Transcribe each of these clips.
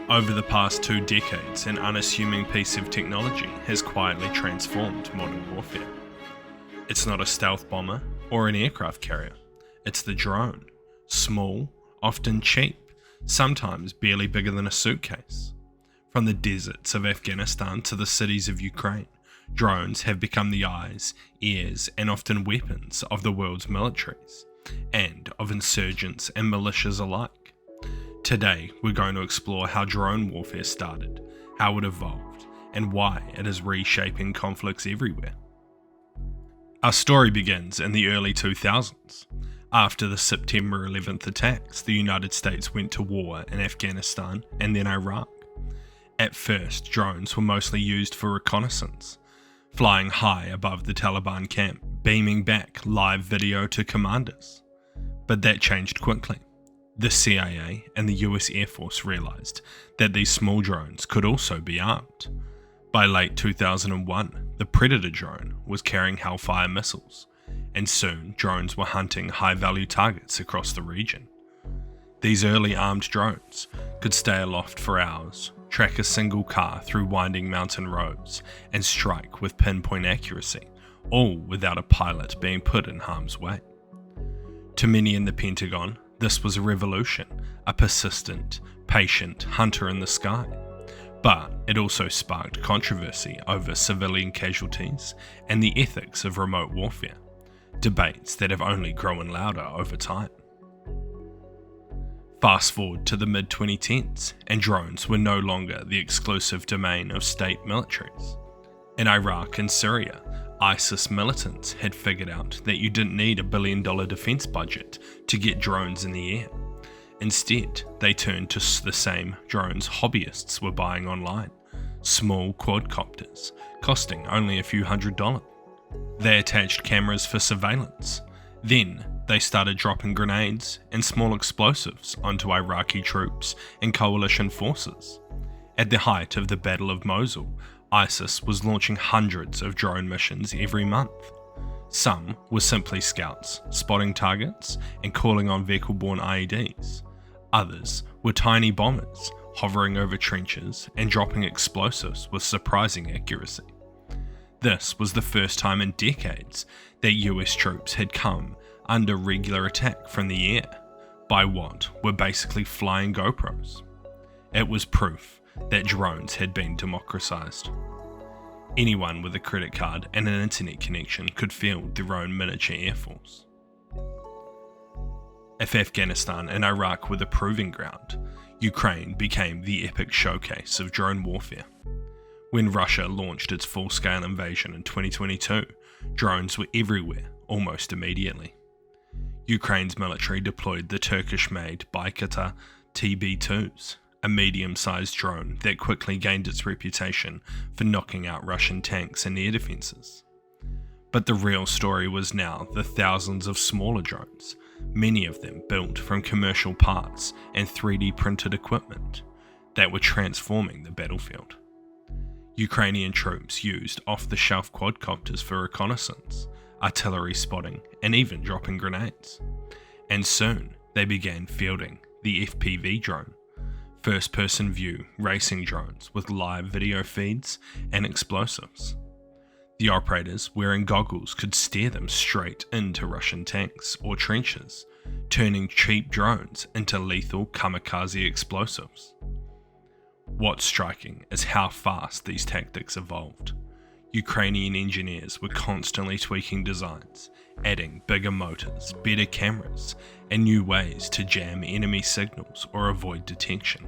Over the past 2 decades, an unassuming piece of technology has quietly transformed modern warfare. It's not a stealth bomber or an aircraft carrier. It's the drone. Small, often cheap, sometimes barely bigger than a suitcase. From the deserts of Afghanistan to the cities of Ukraine, drones have become the eyes, ears, and often weapons of the world's militaries, and of insurgents and militias alike. Today, we're going to explore how drone warfare started, how it evolved, and why it is reshaping conflicts everywhere. Our story begins in the early 2000s. After the September 11th attacks, the United States went to war in Afghanistan and then Iraq. At first, drones were mostly used for reconnaissance, flying high above the Taliban camp, beaming back live video to commanders. But that changed quickly. The CIA and the US Air Force realized that these small drones could also be armed. By late 2001, the Predator drone was carrying Hellfire missiles, and soon drones were hunting high-value targets across the region. These early armed drones could stay aloft for hours, track a single car through winding mountain roads, and strike with pinpoint accuracy, all without a pilot being put in harm's way. To many in the Pentagon, this was a revolution, a persistent, patient hunter in the sky. But it also sparked controversy over civilian casualties and the ethics of remote warfare, debates that have only grown louder over time. Fast forward to the mid-2010s, and drones were no longer the exclusive domain of state militaries. In Iraq and Syria, ISIS militants had figured out that you didn't need $1 billion defense budget to get drones in the air. Instead, they turned to the same drones hobbyists were buying online, small quadcopters, costing only a few $100s. They attached cameras for surveillance. Then, they started dropping grenades and small explosives onto Iraqi troops and coalition forces. At the height of the Battle of Mosul, ISIS was launching hundreds of drone missions every month. Some were simply scouts, spotting targets and calling on vehicle-borne IEDs. Others were tiny bombers, hovering over trenches and dropping explosives with surprising accuracy. This was the first time in decades that US troops had come under regular attack from the air by what were basically flying GoPros. It was proof that drones had been democratized. Anyone with a credit card and an internet connection could field their own miniature air force. If Afghanistan and Iraq were the proving ground, Ukraine became the epic showcase of drone warfare. When Russia launched its full-scale invasion in 2022, drones were everywhere almost immediately. Ukraine's military deployed the Turkish-made Bayraktar TB2s, a medium-sized drone that quickly gained its reputation for knocking out Russian tanks and air defences. But the real story was now the thousands of smaller drones, many of them built from commercial parts and 3D printed equipment, that were transforming the battlefield. Ukrainian troops used off-the-shelf quadcopters for reconnaissance, artillery spotting, and even dropping grenades. And soon, they began fielding the FPV drone, first-person view racing drones with live video feeds and explosives. The operators wearing goggles could steer them straight into Russian tanks or trenches, turning cheap drones into lethal kamikaze explosives. What's striking is how fast these tactics evolved. Ukrainian engineers were constantly tweaking designs, adding bigger motors, better cameras, and new ways to jam enemy signals or avoid detection.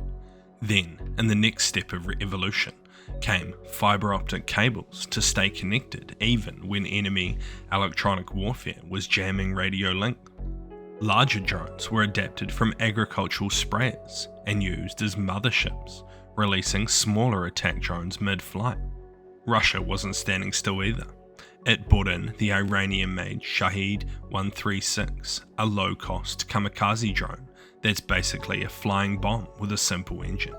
Then, in the next step of evolution, came fiber optic cables to stay connected even when enemy electronic warfare was jamming radio link. Larger drones were adapted from agricultural sprayers and used as motherships, releasing smaller attack drones mid-flight. Russia wasn't standing still either. It brought in the Iranian-made Shahed 136, a low-cost kamikaze drone that's basically a flying bomb with a simple engine.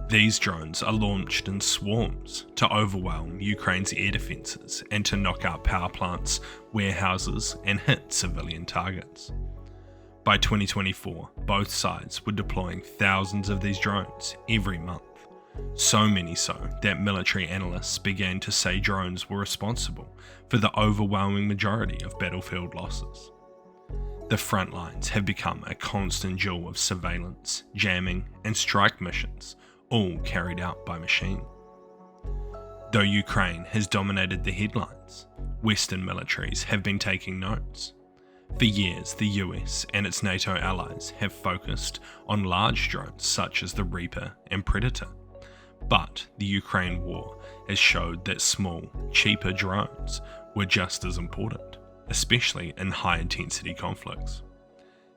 These drones are launched in swarms to overwhelm Ukraine's air defences and to knock out power plants, warehouses, and hit civilian targets. By 2024, both sides were deploying thousands of these drones every month. So many so that military analysts began to say drones were responsible for the overwhelming majority of battlefield losses. The front lines have become a constant jewel of surveillance, jamming, and strike missions, all carried out by machine. Though Ukraine has dominated the headlines, Western militaries have been taking notes. For years, the US and its NATO allies have focused on large drones such as the Reaper and Predator. But the Ukraine war has showed that small, cheaper drones were just as important, especially in high-intensity conflicts.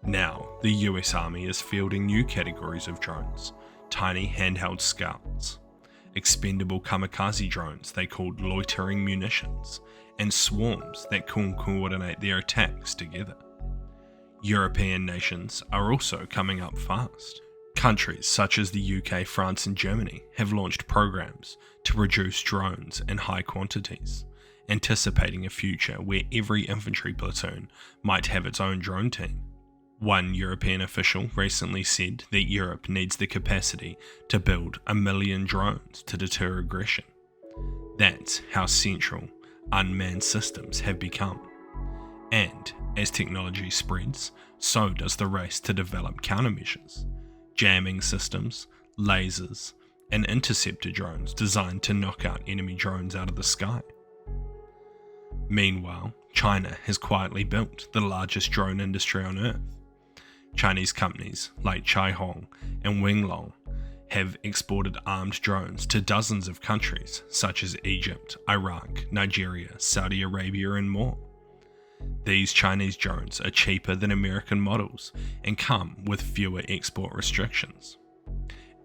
Now, the US Army is fielding new categories of drones: tiny handheld scouts, expendable kamikaze drones they called loitering munitions, and swarms that can coordinate their attacks together. European nations are also coming up fast. Countries such as the UK, France, and Germany have launched programs to produce drones in high quantities, anticipating a future where every infantry platoon might have its own drone team. One European official recently said that Europe needs the capacity to build 1 million drones to deter aggression. That's how central unmanned systems have become. And as technology spreads, so does the race to develop countermeasures. Jamming systems, lasers, and interceptor drones designed to knock out enemy drones out of the sky. Meanwhile, China has quietly built the largest drone industry on Earth. Chinese companies like Chaihong and Wenglong have exported armed drones to dozens of countries such as Egypt, Iraq, Nigeria, Saudi Arabia, and more. These Chinese drones are cheaper than American models and come with fewer export restrictions.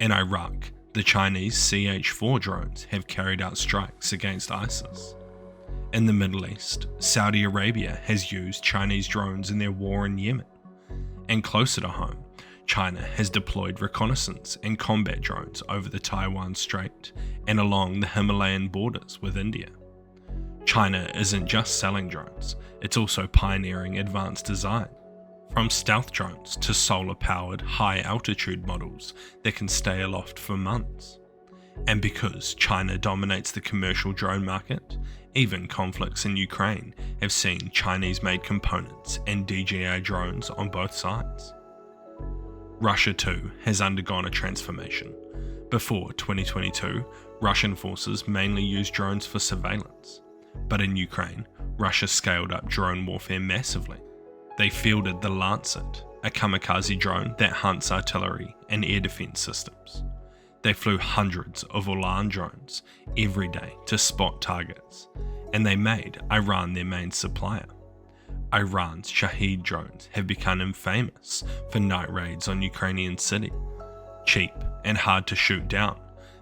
In Iraq, the Chinese CH-4 drones have carried out strikes against ISIS. In the Middle East, Saudi Arabia has used Chinese drones in their war in Yemen. And closer to home, China has deployed reconnaissance and combat drones over the Taiwan Strait and along the Himalayan borders with India. China isn't just selling drones, it's also pioneering advanced design. From stealth drones to solar-powered high-altitude models that can stay aloft for months. And because China dominates the commercial drone market, even conflicts in Ukraine have seen Chinese-made components and DJI drones on both sides. Russia too has undergone a transformation. Before 2022, Russian forces mainly used drones for surveillance. But in Ukraine, Russia scaled up drone warfare massively. They fielded the Lancet, a kamikaze drone that hunts artillery and air defense systems. They flew hundreds of Ulan drones every day to spot targets, and they made Iran their main supplier. Iran's Shahed drones have become infamous for night raids on Ukrainian cities. Cheap and hard to shoot down,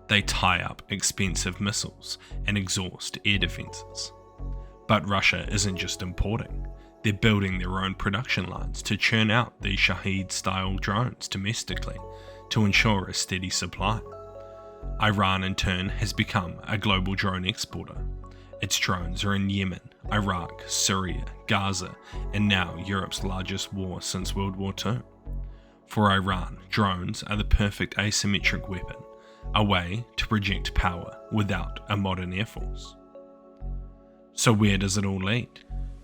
they tie up expensive missiles and exhaust air defenses. But Russia isn't just importing, they're building their own production lines to churn out these Shahed-style drones domestically to ensure a steady supply. Iran in turn has become a global drone exporter. Its drones are in Yemen, Iraq, Syria, Gaza, and now Europe's largest war since World War II. For Iran, drones are the perfect asymmetric weapon, a way to project power without a modern air force. So where does it all lead?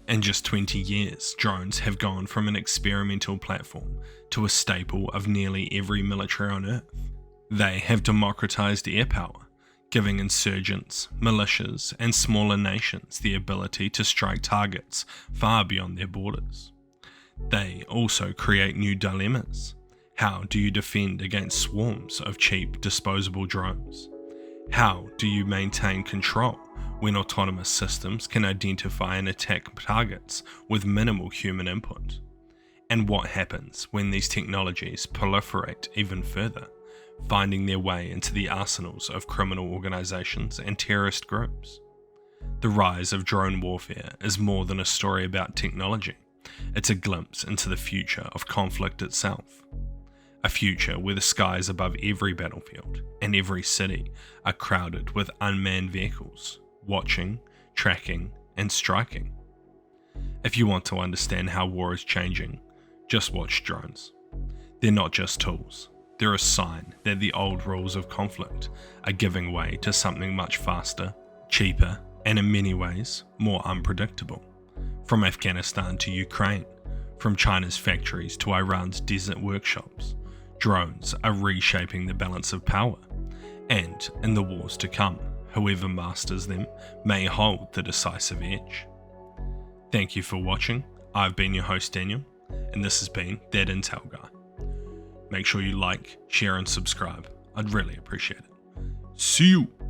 In just 20 years, drones have gone from an experimental platform to a staple of nearly every military on Earth. They have democratized air power, giving insurgents, militias, and smaller nations the ability to strike targets far beyond their borders. They also create new dilemmas. How do you defend against swarms of cheap, disposable drones? How do you maintain control when autonomous systems can identify and attack targets with minimal human input? And what happens when these technologies proliferate even further, finding their way into the arsenals of criminal organizations and terrorist groups? The rise of drone warfare is more than a story about technology. It's a glimpse into the future of conflict itself. A future where the skies above every battlefield and every city are crowded with unmanned vehicles, watching, tracking, and striking. If you want to understand how war is changing, Just watch drones. They're not just tools. They're a sign that the old rules of conflict are giving way to something much faster, cheaper, and in many ways more unpredictable. From Afghanistan to Ukraine, from China's factories to Iran's desert workshops, drones are reshaping the balance of power. And in the wars to come, whoever masters them may hold the decisive edge. Thank you for watching. I've been your host Daniel, and this has been That Intel Guy. Make sure you like, share and subscribe. I'd really appreciate it. See you!